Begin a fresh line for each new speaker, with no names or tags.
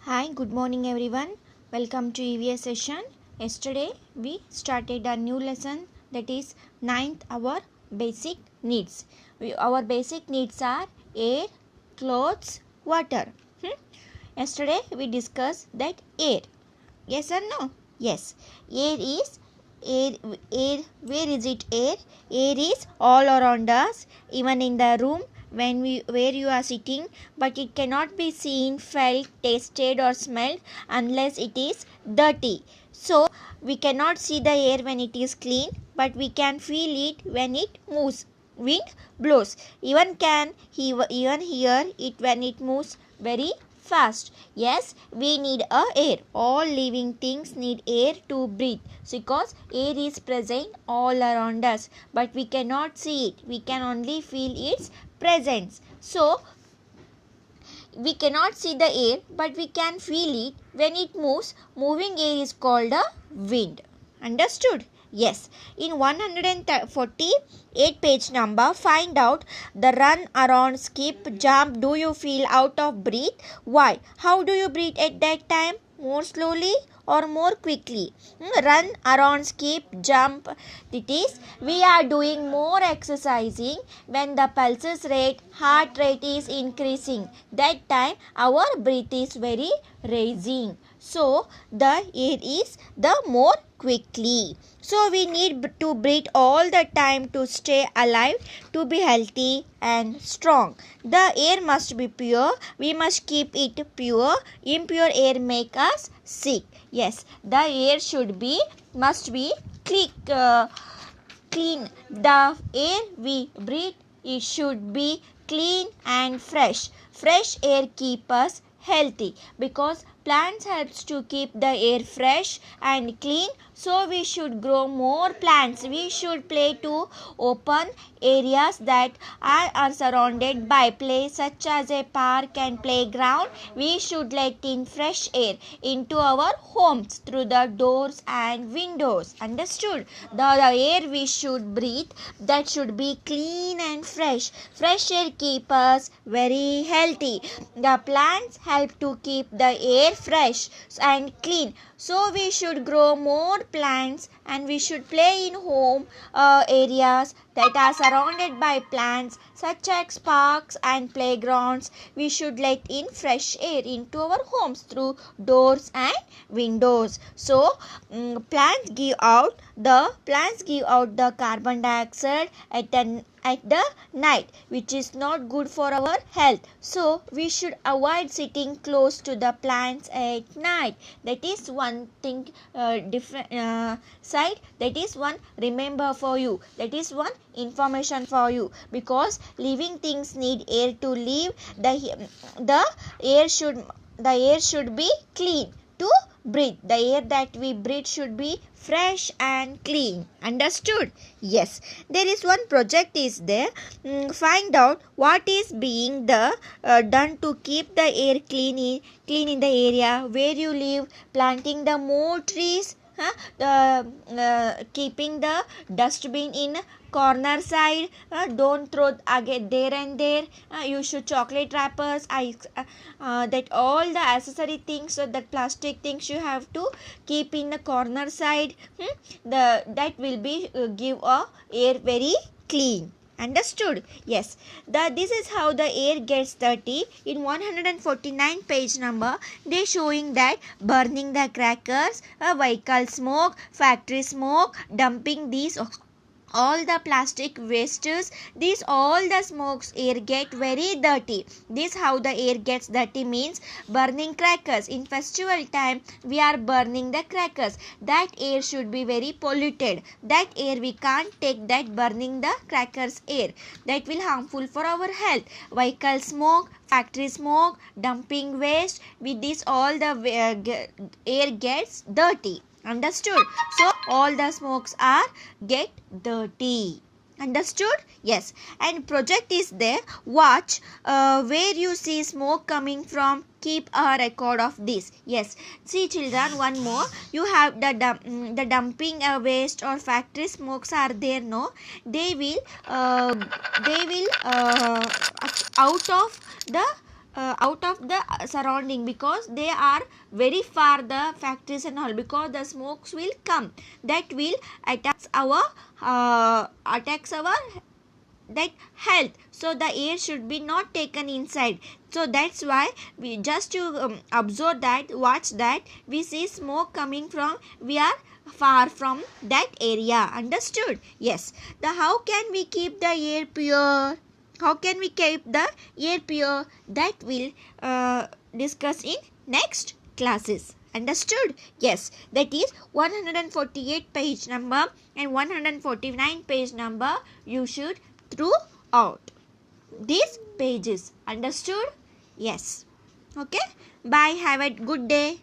Hi, good morning everyone. Welcome to EVS session. Yesterday we started a new lesson, that is ninth, our basic needs. Our basic needs are air, clothes, water. Yesterday we discussed that air. Yes or no? Yes. Air is air. Air. Where is it? Air. Air is all around us, even in the room where you are sitting, but it cannot be seen, felt, tasted, or smelled unless it is dirty. So we cannot see the air when it is clean, but we can feel it when it moves. Wind blows. Even hear it when it moves very fast. Yes, we need air. All living things need air to breathe, because air is present all around us, but we cannot see it. We can only feel its presence. So we cannot see the air, but we can feel it when it moves. Moving air is called a wind. Understood? Yes. In 148 page number, find out the run, around, skip, jump. Do you feel out of breath? Why? How do you breathe at that time? More slowly or more quickly? Run, around, skip, jump. It is we are doing more exercising when the pulse rate, heart rate is increasing. That time our breath is very raising. So the air is the more quickly. So we need to breathe all the time to stay alive, to be healthy and strong. The air must be pure. We must keep it pure. Impure air make us sick. Yes, the air must be clean. The air we breathe, it should be clean and fresh. Fresh air keep us healthy, because plants helps to keep the air fresh and clean. So we should grow more plants. We should play to open areas that are surrounded by play, such as a park and playground. We should let in fresh air into our homes through the doors and windows. Understood? The air we should breathe, that should be clean and fresh. Fresh air keep us very healthy. The plants help to keep the air fresh and clean. So we should grow more plants, and we should play in home areas that are surrounded by plants, such as parks and playgrounds. We should let in fresh air into our homes through doors and windows. So plants give out the carbon dioxide at the night, which is not good for our health. So we should avoid sitting close to the plants at night. That is one thing, different side. That is one remember for you. That is one information for you, because living things need air to live. The air should be clean to breathe. The air that we breathe should be fresh and clean. Understood? Yes. There is one project is there. Find out what is being done to keep the air clean in the area where you live. Planting the more trees, keeping the dustbin in corner side. Don't throw again there and there. You should chocolate wrappers, that all the accessory things, that plastic things you have to keep in the corner side. That will be give a air very clean. Understood? Yes. This is how the air gets dirty. In 149 page number, they showing that burning the crackers, vehicle smoke, factory smoke, dumping these all the plastic wastes, these all the smokes air get very dirty. This how the air gets dirty means burning crackers. In festival time we are burning the crackers. That air should be very polluted. That air we can't take, that burning the crackers air. That will harmful for our health. Vehicle smoke, factory smoke, dumping waste, with this all the air gets dirty. Understood? So all the smokes are get dirty. Understood? Yes. And project is there. Watch where you see smoke coming from. Keep a record of this. Yes. See children, one more. You have the dumping waste or factory smokes are there. No, they will out of the out of the surrounding, because they are very far, the factories and all, because the smokes will come that will attacks our that health. So the air should be not taken inside. So that's why we just to observe that, watch that, we see smoke coming from, we are far from that area. Understood? Yes. The how can we keep the air pure? How can we keep the air pure? That will discuss in next classes. Understood? Yes. That is 148 page number and 149 page number. You should throughout these pages. Understood? Yes. Okay. Bye. Have a good day.